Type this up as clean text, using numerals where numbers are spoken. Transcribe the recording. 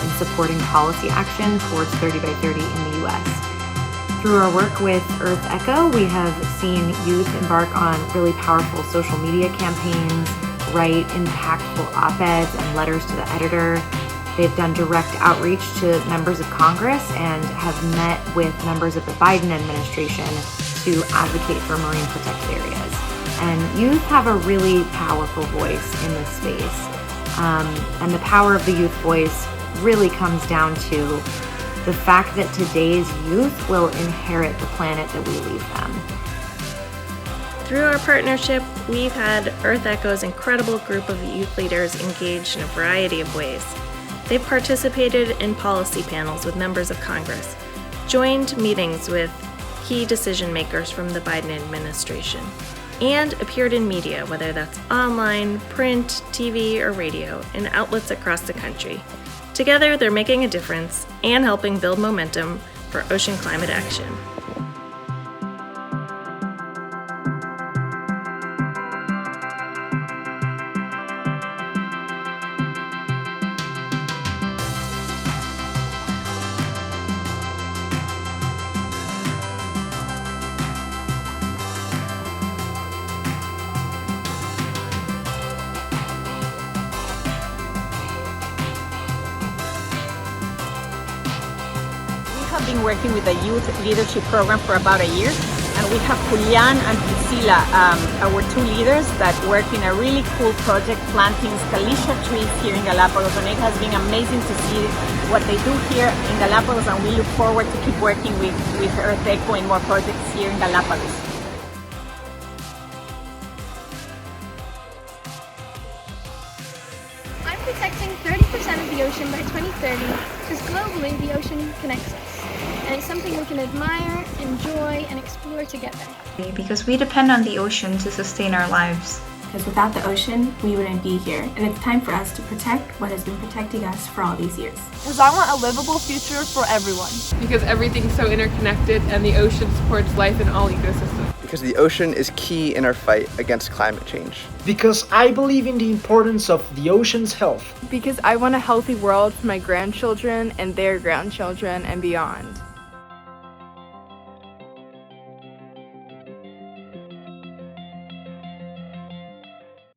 in supporting policy action towards 30 by 30 in the US. Through our work with OceanEcho, we have seen youth embark on really powerful social media campaigns, write impactful op-eds and letters to the editor. They've done direct outreach to members of Congress and have met with members of the Biden administration to advocate for marine protected areas. And youth have a really powerful voice in this space. And the power of the youth voice really comes down to the fact that today's youth will inherit the planet that we leave them. Through our partnership, we've had OceanEcho's incredible group of youth leaders engaged in a variety of ways. They've participated in policy panels with members of Congress, joined meetings with key decision makers from the Biden administration, and appeared in media, whether that's online, print, TV, or radio, in outlets across the country. Together, they're making a difference and helping build momentum for ocean climate action. We have been working with the Youth Leadership Program for about a year, and we have Julian and Priscilla, our two leaders, that work in a really cool project planting scalicia trees here in Galapagos, and it has been amazing to see what they do here in Galapagos, and we look forward to keep working with OceanEcho in more projects here in Galapagos. I'm protecting 30% of the ocean by 2030 because globally the ocean connects us. And it's something we can admire, enjoy, and explore together. Because we depend on the ocean to sustain our lives. Because without the ocean, we wouldn't be here. And it's time for us to protect what has been protecting us for all these years. Because I want a livable future for everyone. Because everything's so interconnected and the ocean supports life in all ecosystems. Because the ocean is key in our fight against climate change. Because I believe in the importance of the ocean's health. Because I want a healthy world for my grandchildren and their grandchildren and beyond.